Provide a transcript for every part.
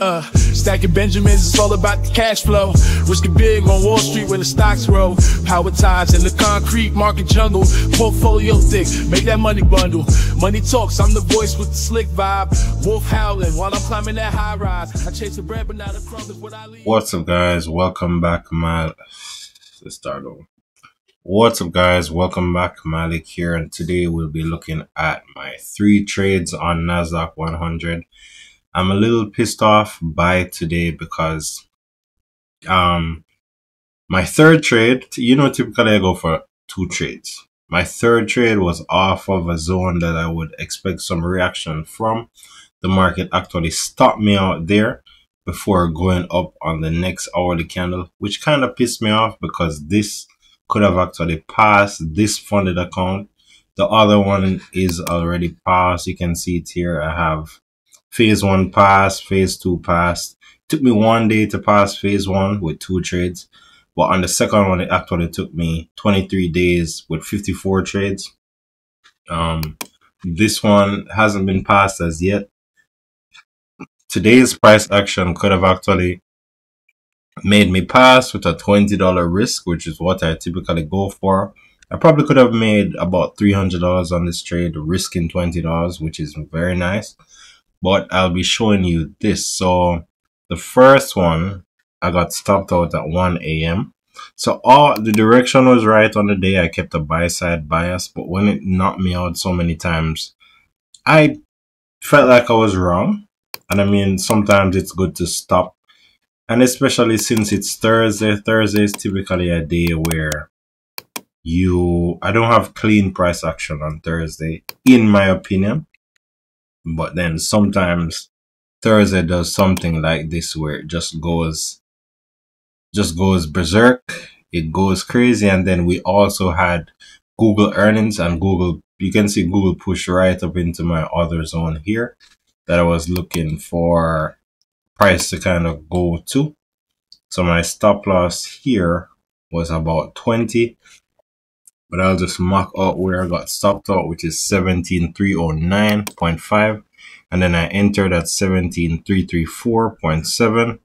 Stacking Benjamins, it's all about the cash flow. Risking big on Wall Street when the stocks grow. Power ties in the concrete market jungle. Portfolio thick, make that money bundle. Money talks, I'm the voice with the slick vibe. Wolf howling while I'm climbing that high rise. I chase the bread, but now the crumb is what I leave. What's up, guys? Welcome back. Let's start over. What's up, guys? Welcome back. Malik here, and today we'll be looking at my 3 trades on Nasdaq 100. I'm a little pissed off by today because my third trade, typically I go for 2 trades. My third trade was off of a zone that I would expect some reaction from. The market actually stopped me out there before going up on the next hourly candle, which kind of pissed me off because this could have actually passed this funded account. The other one is already passed. You can see it here. I have phase 1 passed, phase 2 passed. It took me 1 day to pass phase 1 with 2 trades. But on the second one, it actually took me 23 days with 54 trades. This one hasn't been passed as yet. Today's price action could have actually made me pass with a $20 risk, which is what I typically go for. I probably could have made about $300 on this trade, risking $20, which is very nice. But I'll be showing you this. So the first one, I got stopped out at 1 a.m. So the direction was right on the day. I kept a buy side bias, but when it knocked me out so many times, I felt like I was wrong. And I mean, sometimes it's good to stop. And especially since it's Thursday. Thursday is typically a day where I don't have clean price action on Thursday, in my opinion. But then sometimes Thursday does something like this where it just goes berserk. It goes crazy. And then we also had Google earnings, and you can see Google push right up into my other zone here that I was looking for price to kind of go to. So my stop loss here was about 20, but I'll just mark out where I got stopped out, which is 17309.5, and then I entered at 17334.7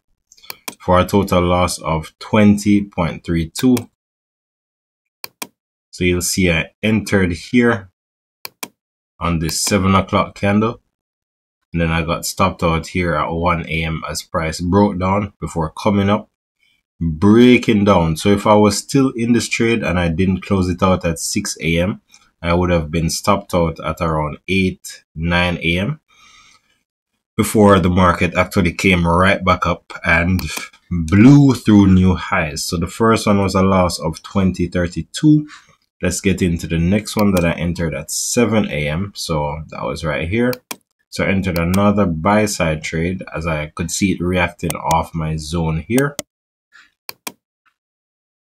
for a total loss of 20.32. So you'll see I entered here on this 7 o'clock candle, and then I got stopped out here at 1 a.m. as price broke down before coming up, breaking down. So if I was still in this trade and I didn't close it out at 6 a.m., I would have been stopped out at around 9 a.m. before the market actually came right back up and blew through new highs. So the first one was a loss of 20.32. Let's get into the next one that I entered at 7 a.m. So that was right here. So I entered another buy side trade as I could see it reacting off my zone here.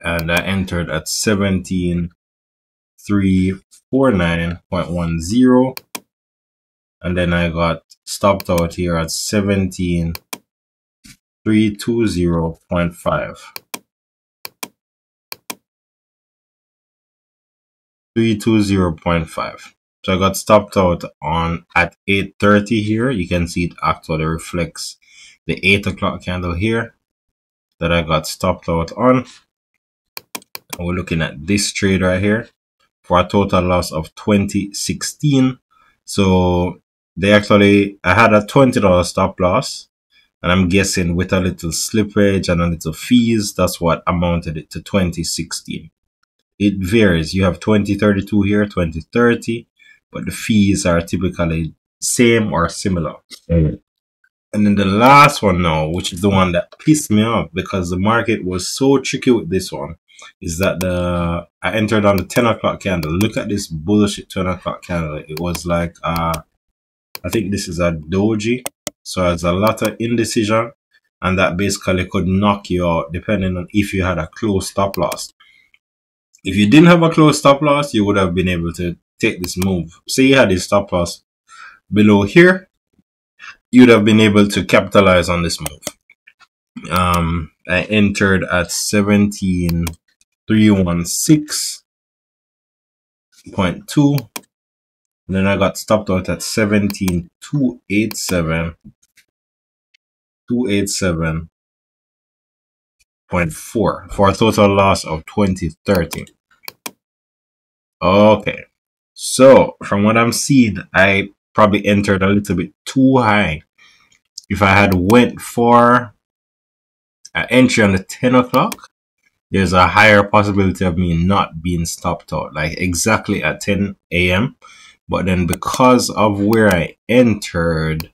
And I entered at 17349.10. And then I got stopped out here at 17320.5. 320.5. So I got stopped out at 8:30 here. You can see it actually reflects the 8 o'clock candle here that I got stopped out on. And we're looking at this trade right here for a total loss of 2016. So I had a $20 stop loss, and I'm guessing with a little slippage and a little fees, that's what amounted it to 2016. It varies. You have 2032 here, 2030, but the fees are typically same or similar. And then the last one now, which is the one that pissed me off because the market was so tricky with this one, is that I entered on the 10 o'clock candle. Look at this bullshit 10 o'clock candle. It was like, I think this is a doji. So there's a lot of indecision, and that basically could knock you out depending on if you had a close stop loss. If you didn't have a close stop loss, you would have been able to take this move. Say you had a stop loss below here, you'd have been able to capitalize on this move. I entered at 17316.2. Then I got stopped out at 17287. 287.4 for a total loss of 2030. Okay, so from what I'm seeing, I probably entered a little bit too high. If I had went for an entry on the 10 o'clock, there's a higher possibility of me not being stopped out, like exactly at 10 a.m. But then because of where I entered,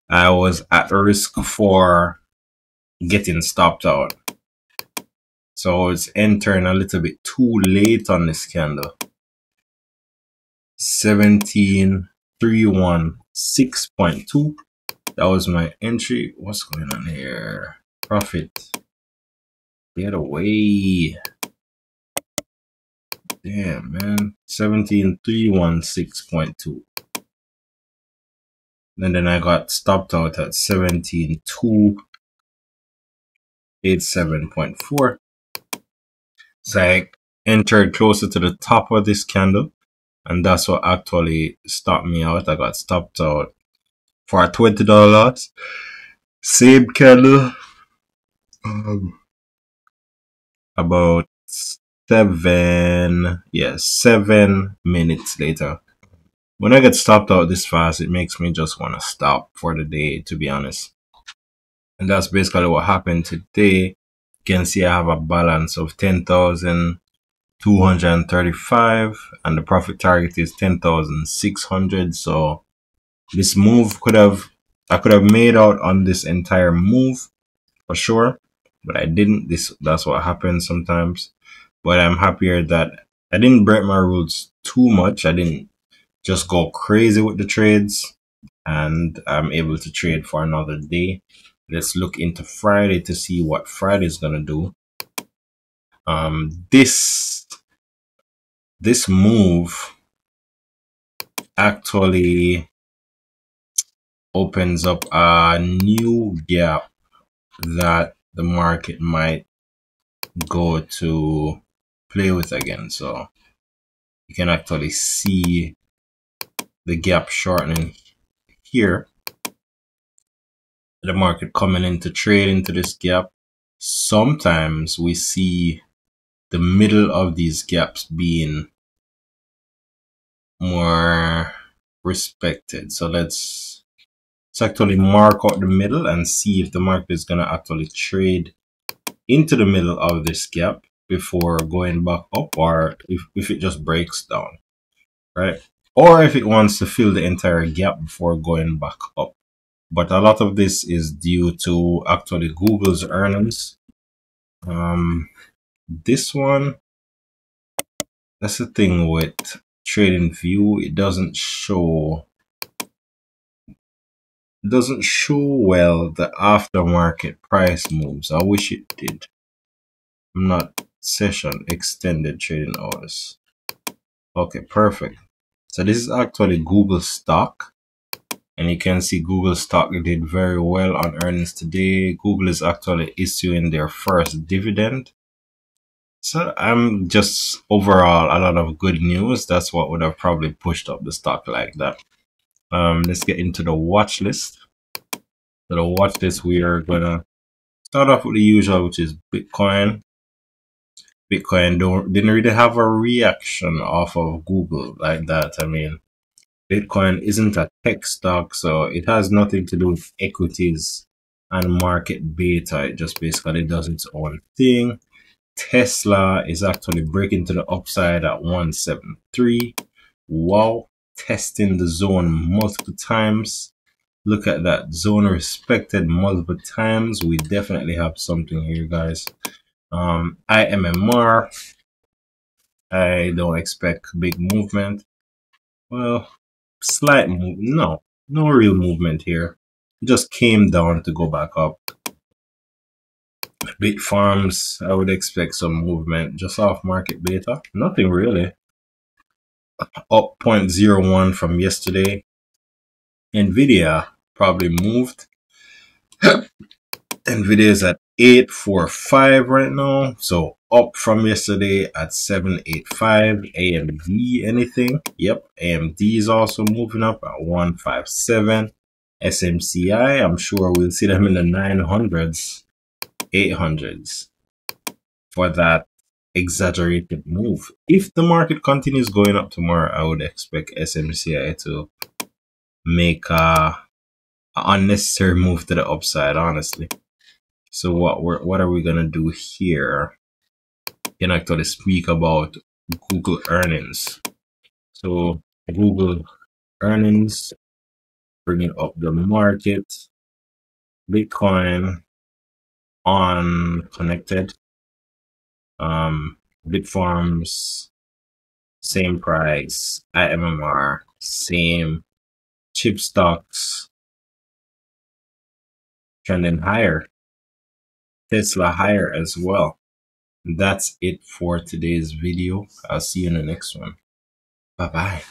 I was at risk for getting stopped out. So it's entering a little bit too late on this candle. 17316.2. That was my entry. What's going on here? Profit. Get away. Damn, man. 17316.2. And then I got stopped out at 17287.4. So I entered closer to the top of this candle, and that's what actually stopped me out. I got stopped out for a $20 loss. Same candle. About 7 minutes later. When I get stopped out this fast, it makes me just want to stop for the day, to be honest. And that's basically what happened today. You can see I have a balance of 10,235 and the profit target is 10,600. So this move I could have made out on this entire move for sure, but I didn't. That's what happens sometimes. But I'm happier that I didn't break my rules too much. I didn't just go crazy with the trades, and I'm able to trade for another day. Let's look into Friday to see what Friday is gonna do. This move actually opens up a new gap that the market might go to play with again. So you can actually see the gap shortening here. The market coming in to trade into this gap. Sometimes we see the middle of these gaps being more respected. So let's actually mark out the middle and see if the market is going to actually trade into the middle of this gap before going back up, or if it just breaks down, right? Or if it wants to fill the entire gap before going back up. But a lot of this is due to actually Google's earnings. This one, that's the thing with trading view, it doesn't show well the aftermarket price moves. I wish it did. I'm not session extended trading hours. Okay, perfect. So this is actually Google stock, and you can see Google stock did very well on earnings today. Google is actually issuing their first dividend. So I'm just overall a lot of good news. That's what would have probably pushed up the stock like that. Let's get into the watch list. So the watch list, we are gonna start off with the usual, which is Bitcoin. Bitcoin didn't really have a reaction off of Google like that. I mean, Bitcoin isn't a tech stock, so it has nothing to do with equities and market beta. It just basically does its own thing. Tesla is actually breaking to the upside at 173. Wow, testing the zone multiple times. Look at that, zone respected multiple times. We definitely have something here, guys. IMMR, I don't expect big movement. Well, slight move. No real movement here. It just came down to go back up. Bit farms, I would expect some movement just off market beta. Nothing really. Up 0.01 from yesterday. Nvidia probably moved. Nvidia is at 845 right now, so up from yesterday at 785. AMD, anything? Yep, AMD is also moving up at 157. SMCI, I'm sure we'll see them in the 900s, 800s for that exaggerated move. If the market continues going up tomorrow, I would expect SMCI to make a unnecessary move to the upside, honestly. So what are we gonna do here? Can actually speak about Google earnings. So Google earnings bringing up the market. Bitcoin on connected. Bitfarms same price. IMMR same. Chip stocks trending higher. Tesla higher as well. That's it for today's video. I'll see you in the next one. Bye bye.